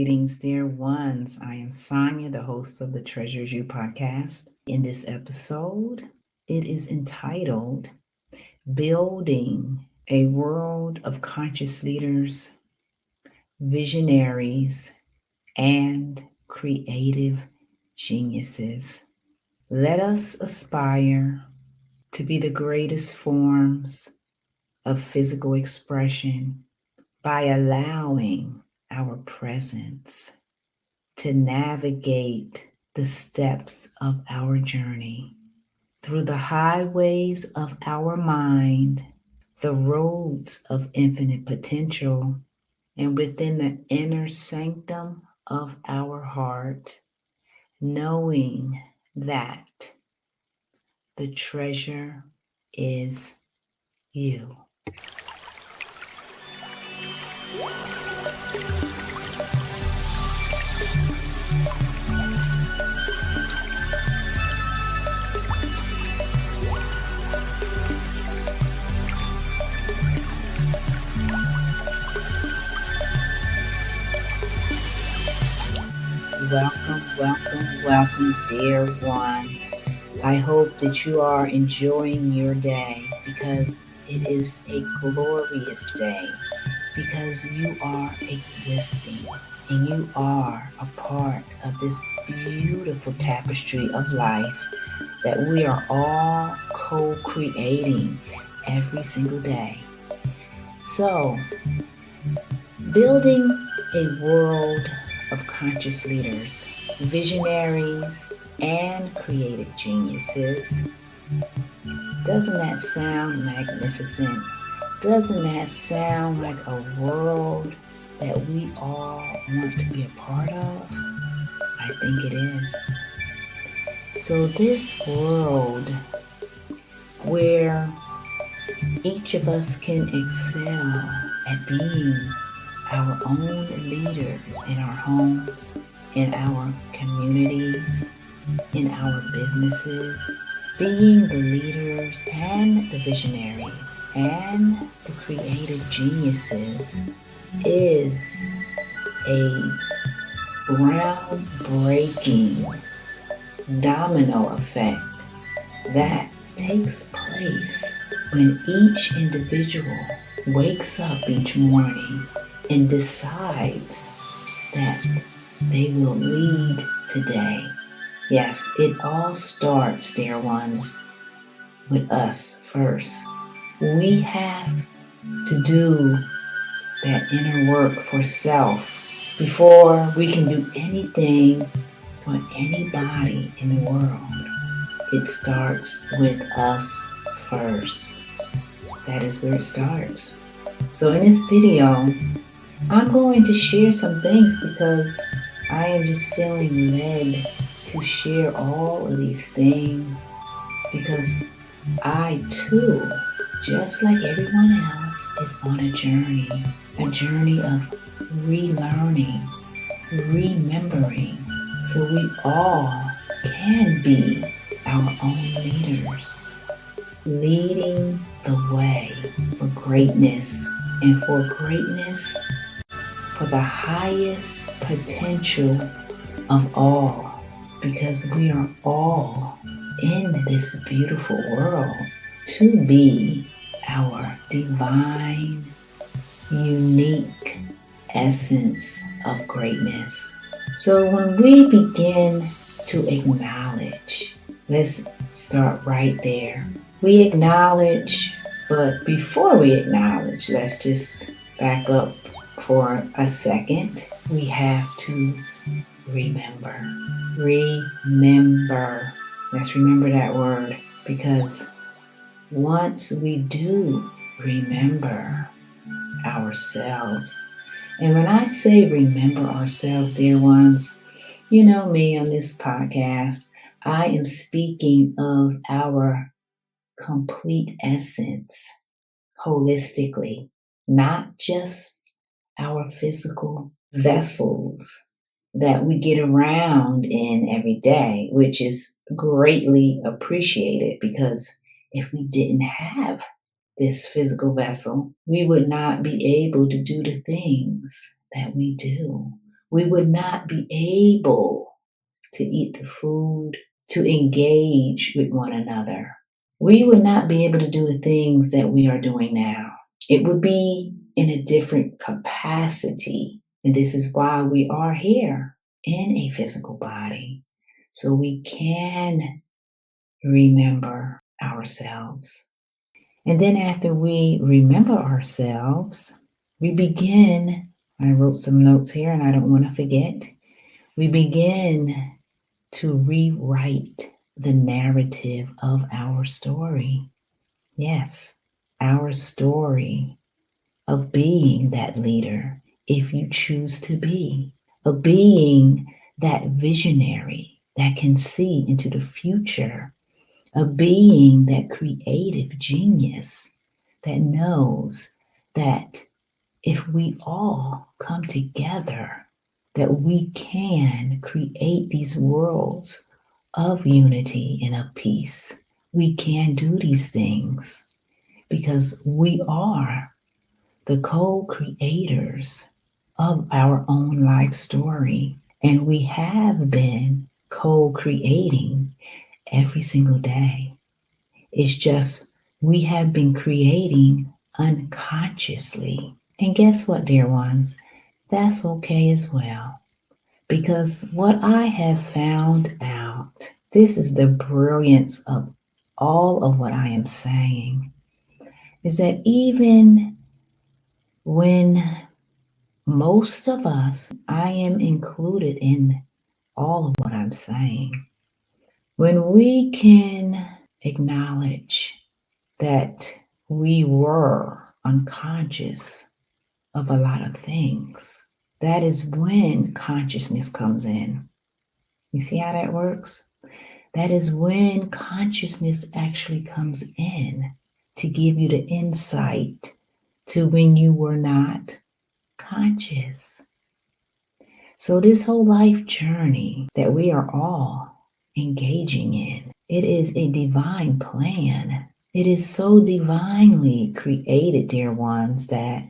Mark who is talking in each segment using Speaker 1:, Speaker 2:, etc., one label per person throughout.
Speaker 1: Greetings, dear ones. I am Sonia, the host of the Treasures You podcast. In this episode, it is entitled Building a World of Conscious Leaders, Visionaries, and Creative Geniuses. Let us aspire to be the greatest forms of physical expression by allowing our presence to navigate the steps of our journey through the highways of our mind, the roads of infinite potential, and within the inner sanctum of our heart, knowing that the treasure is you. Welcome, dear ones. I hope that you are enjoying your day because it is a glorious day, because you are existing and you are a part of this beautiful tapestry of life that we are all co-creating every single day. So, building a world of conscious leaders, visionaries, and creative geniuses. Doesn't that sound magnificent? Doesn't that sound like a world that we all want to be a part of? I think it is. So this world where each of us can excel at being our own leaders in our homes, in our communities, in our businesses, being the leaders and the visionaries and the creative geniuses is a groundbreaking domino effect that takes place when each individual wakes up each morning and decides that they will lead today. Yes, it all starts, dear ones, with us first. We have to do that inner work for self before we can do anything for anybody in the world. It starts with us first. That is where it starts. So in this video, I'm going to share some things because I am just feeling led to share all of these things because I too, just like everyone else, is on a journey of relearning, remembering, so we all can be our own leaders, leading the way for greatness, and for greatness for the highest potential of all, because we are all in this beautiful world to be our divine, unique essence of greatness. So when we begin to acknowledge, let's start right there. We acknowledge, but before we acknowledge, let's just back up for a second. We have to remember. Remember. Let's remember that word, because once we do remember ourselves, and when I say remember ourselves, dear ones, you know me on this podcast, I am speaking of our complete essence holistically, not just our physical vessels that we get around in every day, which is greatly appreciated, because if we didn't have this physical vessel, we would not be able to do the things that we do. We would not be able to eat the food, to engage with one another. We would not be able to do the things that we are doing now. It would be in a different capacity. And this is why we are here in a physical body, so we can remember ourselves. And then after we remember ourselves, we begin. I wrote some notes here and I don't want to forget. We begin to rewrite the narrative of our story. Yes, our story of being that leader, if you choose to be, of being that visionary that can see into the future, of being that creative genius that knows that if we all come together, that we can create these worlds of unity and of peace. We can do these things because we are the co-creators of our own life story. And we have been co-creating every single day. It's just we have been creating unconsciously. And guess what, dear ones? That's okay as well. Because what I have found out, this is the brilliance of all of what I am saying, is that even when most of us, I am included in all of what I'm saying, when we can acknowledge that we were unconscious of a lot of things, that is when consciousness comes in. You see how that works? That is when consciousness actually comes in to give you the insight to when you were not conscious. So this whole life journey that we are all engaging in, it is a divine plan. It is so divinely created, dear ones, that,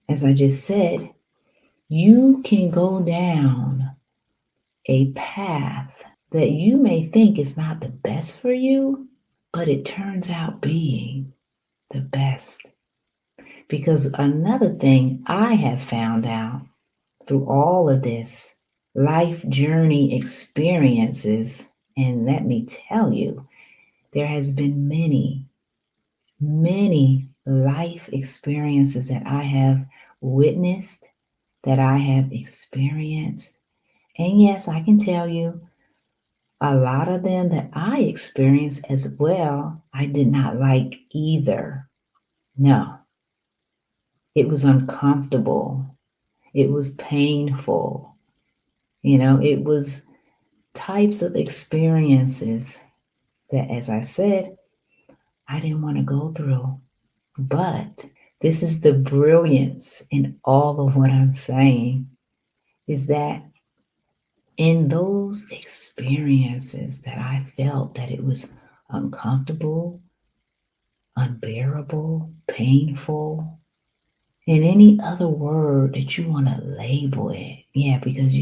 Speaker 1: as I just said, you can go down a path that you may think is not the best for you, but it turns out being the best. Because another thing I have found out through all of this life journey experiences, and let me tell you, there has been many life experiences that I have witnessed, that I have experienced. And yes, I can tell you, a lot of them that I experienced as well, I did not like either. No, it was uncomfortable. It was painful. It was types of experiences that, as I said, I didn't want to go through. But this is the brilliance in all of what I'm saying, is that in those experiences that I felt that it was uncomfortable, unbearable, painful, and any other word that you want to label it. Yeah, because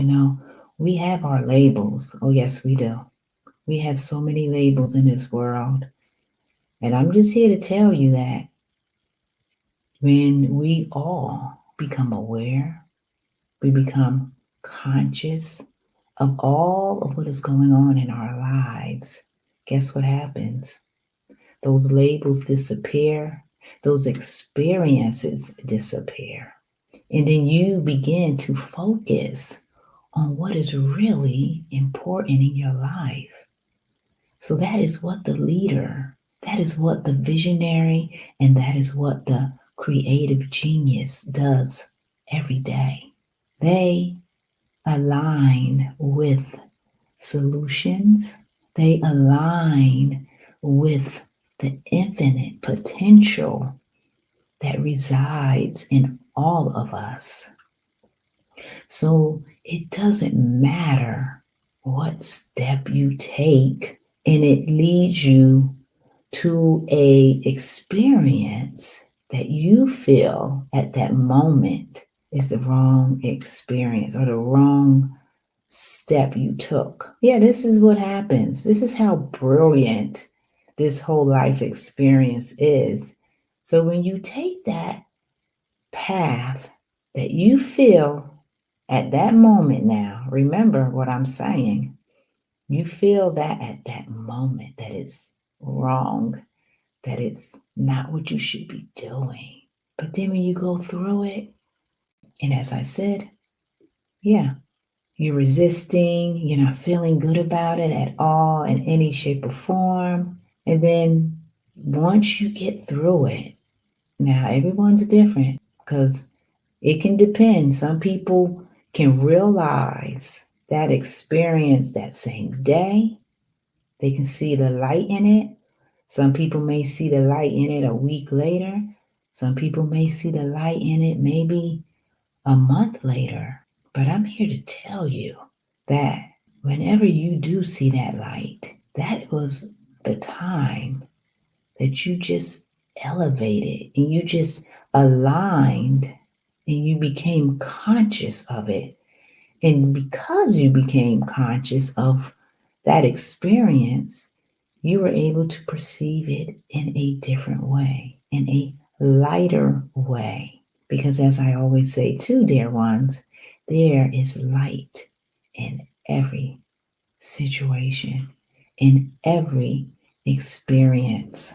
Speaker 1: we have our labels. Oh, yes, we do. We have so many labels in this world. And I'm just here to tell you that when we all become aware, we become conscious of all of what is going on in our lives, guess what happens? Those labels disappear, those experiences disappear. And then you begin to focus on what is really important in your life. So that is what the leader, that is what the visionary, and that is what the creative genius does every day. They align with solutions. They align with the infinite potential that resides in all of us. So it doesn't matter what step you take, and it leads you to a experience that you feel at that moment It's the wrong experience or the wrong step you took. Yeah, this is what happens. This is how brilliant this whole life experience is. So when you take that path that you feel at that moment now, remember what I'm saying. You feel that at that moment that it's wrong, that it's not what you should be doing. But then when you go through it, and as I said, yeah, you're resisting, you're not feeling good about it at all in any shape or form. And then once you get through it, now everyone's different because it can depend. Some people can realize that experience that same day. They can see the light in it. Some people may see the light in it a week later. Some people may see the light in it maybe a month later. But I'm here to tell you that whenever you do see that light, that was the time that you just elevated and you just aligned and you became conscious of it. And because you became conscious of that experience, you were able to perceive it in a different way, in a lighter way. Because as I always say too, dear ones, there is light in every situation, in every experience.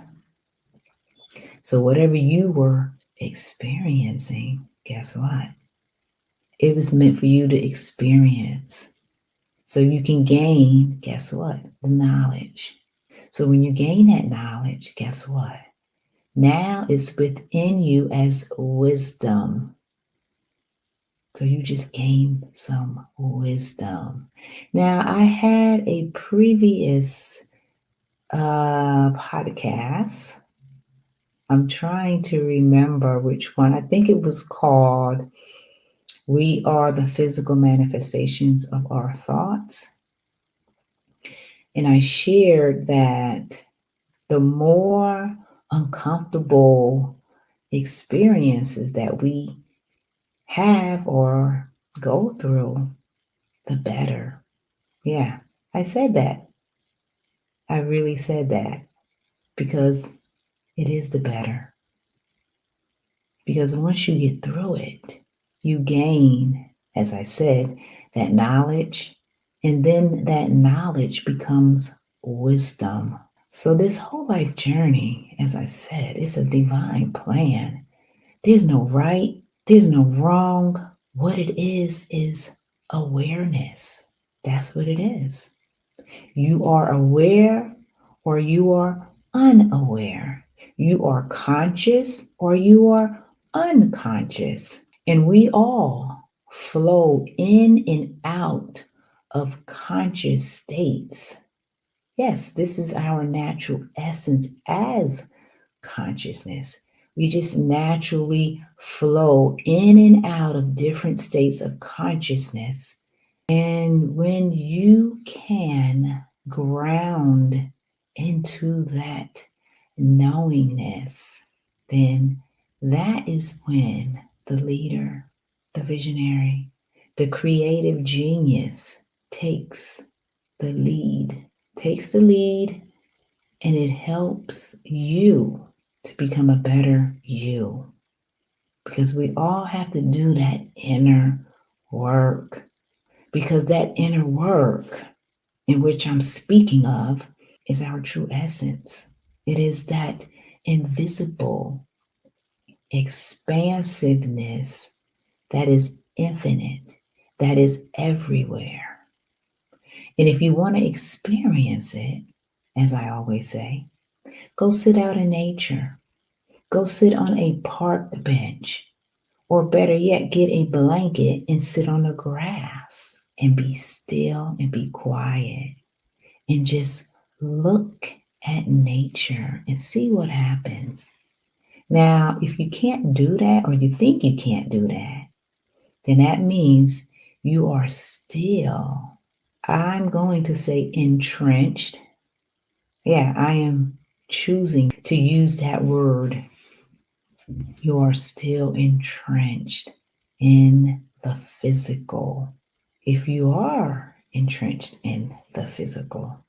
Speaker 1: So whatever you were experiencing, guess what? It was meant for you to experience. So you can gain, guess what? The knowledge. So when you gain that knowledge, guess what? Now it's within you as wisdom. So you just gain some wisdom. Now I had a previous podcast. I'm trying to remember which one. I think it was called We Are the Physical Manifestations of Our Thoughts. And I shared that the more uncomfortable experiences that we have or go through, the better. Yeah, I said that. I really said that because it is the better. Because once you get through it, you gain, as I said, that knowledge, and then that knowledge becomes wisdom. So this whole life journey, as I said, is a divine plan. There's no right, there's no wrong. What it is awareness. That's what it is. You are aware or you are unaware. You are conscious or you are unconscious. And we all flow in and out of conscious states. Yes, this is our natural essence as consciousness. We just naturally flow in and out of different states of consciousness. And when you can ground into that knowingness, then that is when the leader, the visionary, the creative genius takes the lead, and it helps you to become a better you. Because we all have to do that inner work. Because that inner work in which I'm speaking of is our true essence. It is that invisible expansiveness that is infinite, that is everywhere. And if you want to experience it, as I always say, go sit out in nature. Go sit on a park bench. Or better yet, get a blanket and sit on the grass and be still and be quiet and just look at nature and see what happens. Now, if you can't do that or you think you can't do that, then that means you are still, I'm going to say entrenched. Yeah, I am choosing to use that word. You are still entrenched in the physical. If you are entrenched in the physical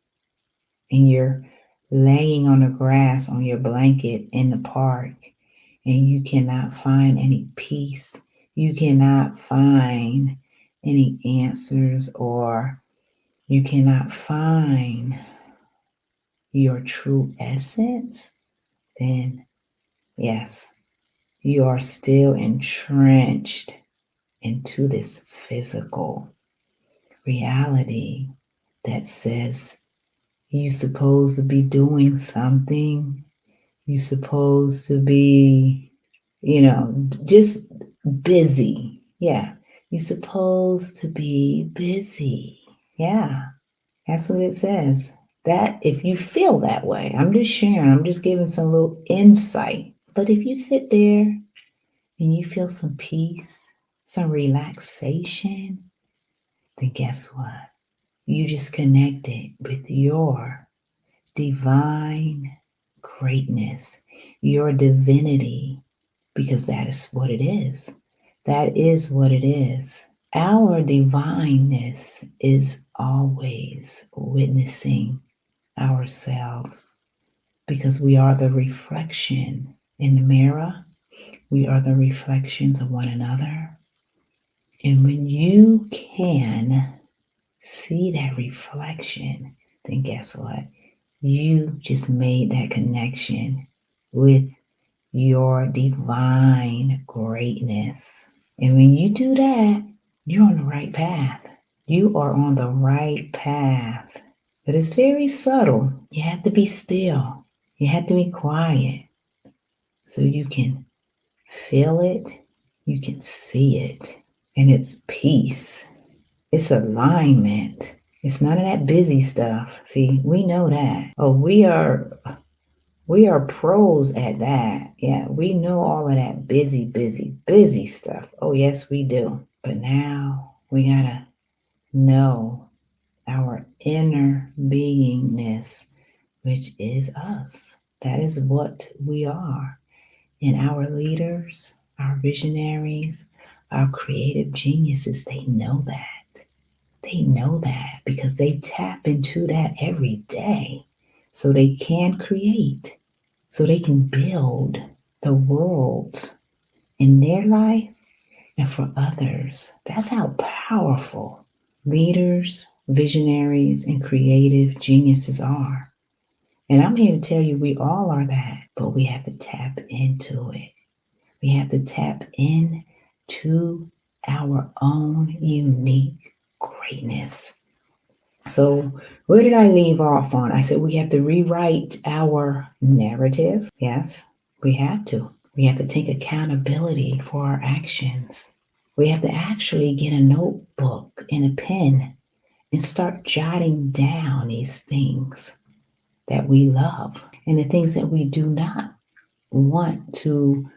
Speaker 1: and you're laying on the grass on your blanket in the park and you cannot find any peace, you cannot find any answers, or you cannot find your true essence, then yes, you are still entrenched into this physical reality that says you're supposed to be doing something. You're supposed to be, just busy. Yeah. You're supposed to be busy. Yeah. That's what it says. That if you feel that way, I'm just sharing, I'm just giving some little insight. But if you sit there and you feel some peace, some relaxation, then guess what? You just connected with your divine greatness, your divinity, because that is what it is. That is what it is. Our divineness is always witnessing ourselves because we are the reflection in the mirror. We are the reflections of one another. And when you can see that reflection, then guess what? You just made that connection with your divine greatness. And when you do that, you're on the right path. You are on the right path. But it's very subtle. You have to be still. You have to be quiet so you can feel it. You can see it. And it's peace. It's alignment. It's none of that busy stuff. See, we know that. Oh, we are pros at that. Yeah, we know all of that busy stuff. Oh, yes, we do. But now we gotta know our inner beingness, which is us. That is what we are. And our leaders, our visionaries, our creative geniuses, they know that. They know that because they tap into that every day so they can create, so they can build the world in their life and for others. That's how powerful leaders, visionaries, and creative geniuses are. And I'm here to tell you we all are that, but we have to tap into it. We have to tap into our own unique greatness. So where did I leave off on? I said we have to rewrite our narrative. Yes, we have to. We have to take accountability for our actions. We have to actually get a notebook and a pen and start jotting down these things that we love and the things that we do not want to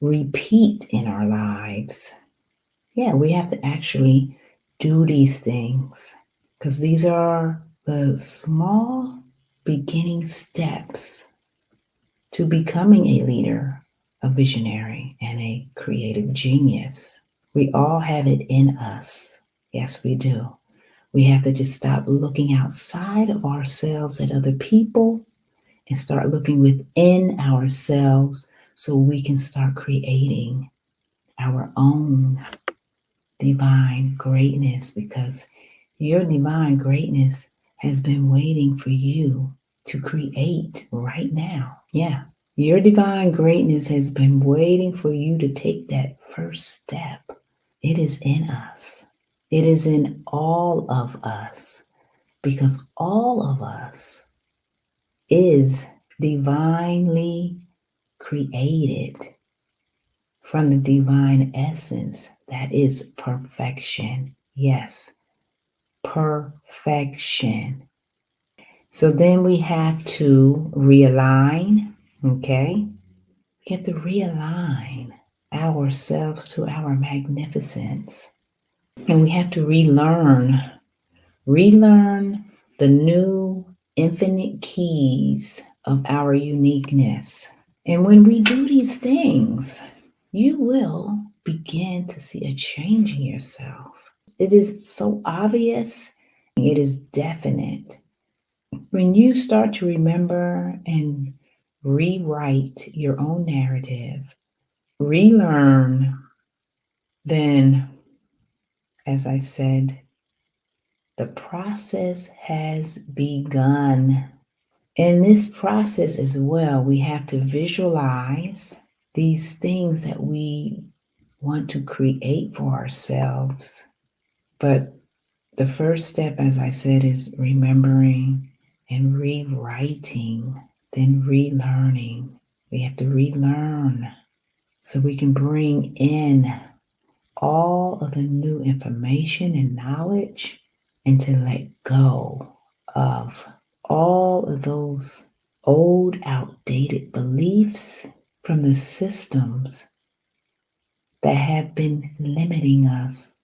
Speaker 1: repeat in our lives. Yeah, we have to actually do these things because these are the small beginning steps to becoming a leader, a visionary, and a creative genius. We all have it in us. Yes, we do. We have to just stop looking outside of ourselves at other people and start looking within ourselves so we can start creating our own divine greatness, because your divine greatness has been waiting for you to create right now. Yeah. Your divine greatness has been waiting for you to take that first step. It is in us. It is in all of us because all of us is divinely created from the divine essence that is perfection. Yes, perfection. So then we have to realign, okay? We have to realign ourselves to our magnificence. And we have to relearn the new infinite keys of our uniqueness. And when we do these things, you will begin to see a change in yourself. It is so obvious, it is definite. When you start to remember and rewrite your own narrative, relearn, then, as I said, the process has begun. In this process as well, we have to visualize these things that we want to create for ourselves. But the first step, as I said, is remembering and rewriting, then relearning. We have to relearn so we can bring in all of the new information and knowledge and to let go of all of those old, outdated beliefs from the systems that have been limiting us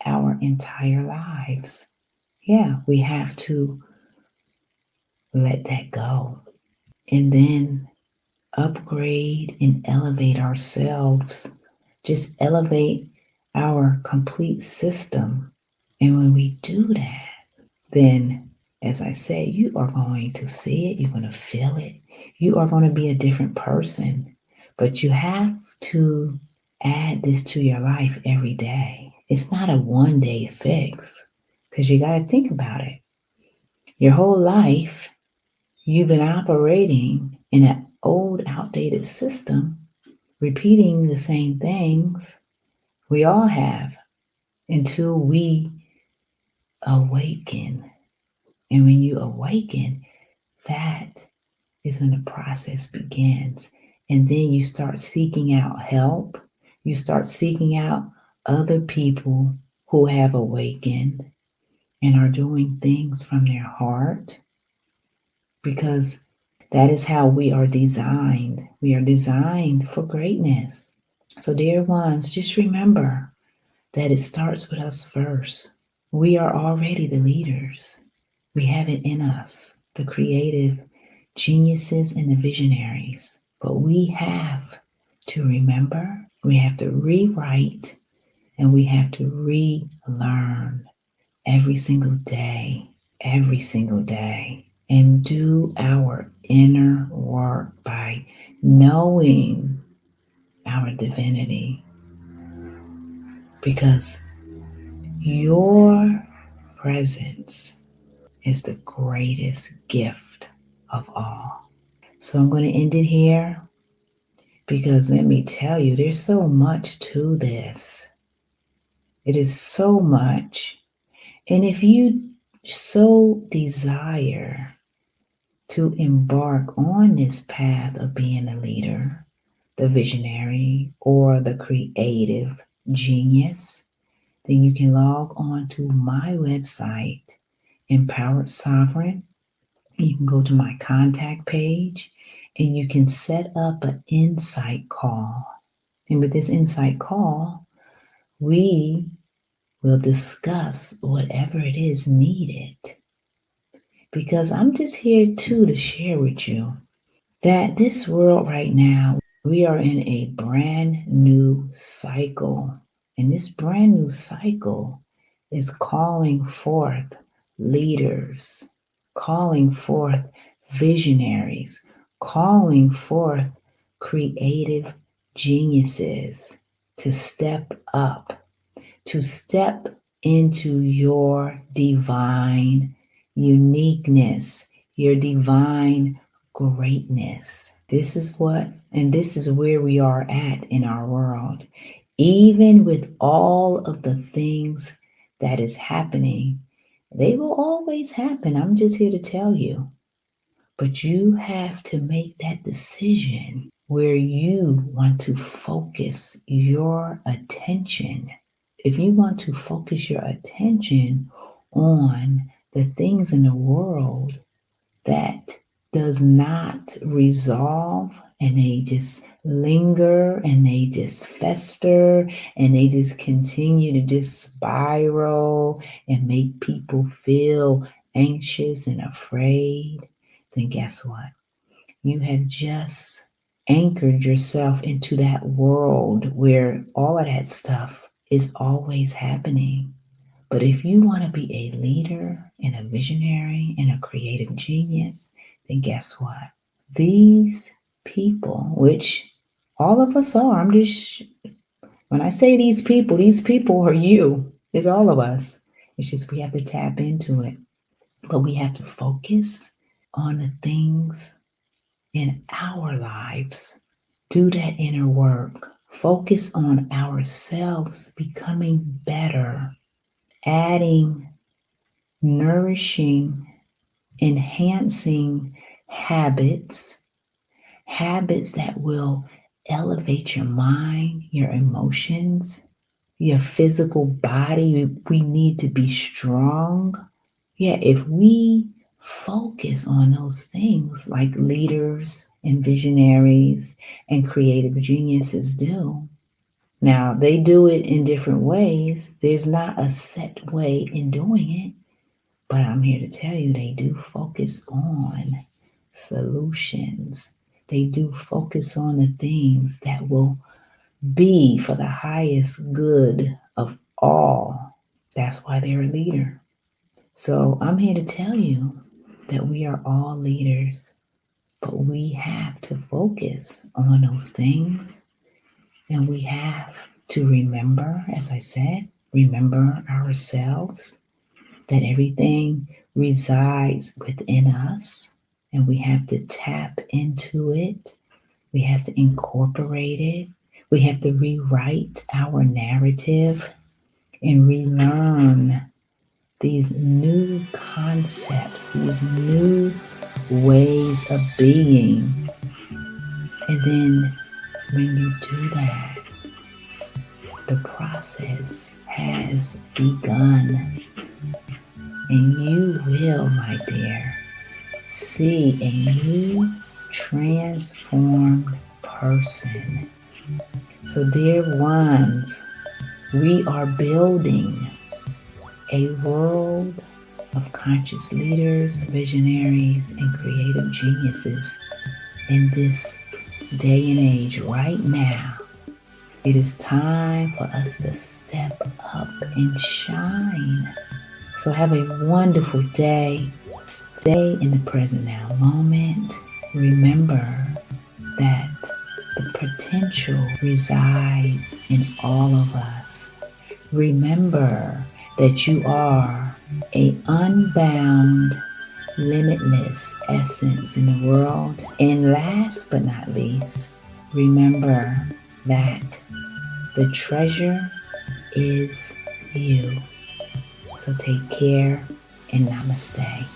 Speaker 1: our entire lives. Yeah, we have to let that go and then upgrade and elevate ourselves. Just elevate our complete system. And when we do that, then, as I said, you are going to see it, you're going to feel it, you are going to be a different person. But you have to add this to your life every day. It's not a one-day fix because you got to think about it. Your whole life, you've been operating in an old, outdated system, repeating the same things. We all have until we awaken. And when you awaken, that is when the process begins. And then you start seeking out help. You start seeking out other people who have awakened and are doing things from their heart, because that is how we are designed. We are designed for greatness. So, dear ones, just remember that it starts with us first. We are already the leaders. We have it in us, the creative geniuses and the visionaries. But we have to remember, we have to rewrite, and we have to relearn every single day, and do our inner work by knowing our divinity. Because your presence is the greatest gift of all. So I'm going to end it here because let me tell you, there's so much to this. It is so much. And if you so desire to embark on this path of being a leader, the visionary, or the creative genius, then you can log on to my website, Empowered Sovereign. You can go to my contact page and you can set up an insight call. And with this insight call, we will discuss whatever it is needed. Because I'm just here too to share with you that this world right now, we are in a brand new cycle. And this brand new cycle is calling forth leaders, calling forth visionaries, calling forth creative geniuses to step up, to step into your divine uniqueness, your divine greatness. This is what, and this is where we are at in our world. Even with all of the things that is happening, they will always happen. I'm just here to tell you. But you have to make that decision where you want to focus your attention. If you want to focus your attention on the things in the world that does not resolve, and they just linger and they just fester and they just continue to just spiral and make people feel anxious and afraid, then guess what? You have just anchored yourself into that world where all of that stuff is always happening. But if you want to be a leader and a visionary and a creative genius, then guess what? These people, which all of us are, when I say these people are you. It's all of us. It's just we have to tap into it. But we have to focus on the things in our lives. Do that inner work. Focus on ourselves becoming better, adding, nourishing, enhancing habits, habits that will elevate your mind, your emotions, your physical body. We need to be strong. Yeah, if we focus on those things like leaders and visionaries and creative geniuses do. Now, they do it in different ways. There's not a set way in doing it, but I'm here to tell you they do focus on solutions. They do focus on the things that will be for the highest good of all. That's why they're a leader. So I'm here to tell you that we are all leaders, but we have to focus on those things. And we have to remember, as I said, remember ourselves, that everything resides within us, and we have to tap into it. We have to incorporate it. We have to rewrite our narrative and relearn these new concepts, these new ways of being. And then when you do that, the process has begun. And you will, my dear, see a new transformed person. So, dear ones, we are building a world of conscious leaders, visionaries, and creative geniuses in this day and age right now. It is time for us to step up and shine. So have a wonderful day. Stay in the present now moment. Remember that the potential resides in all of us. Remember that you are an unbound, limitless essence in the world. And last but not least, remember that the treasure is you. So take care and namaste.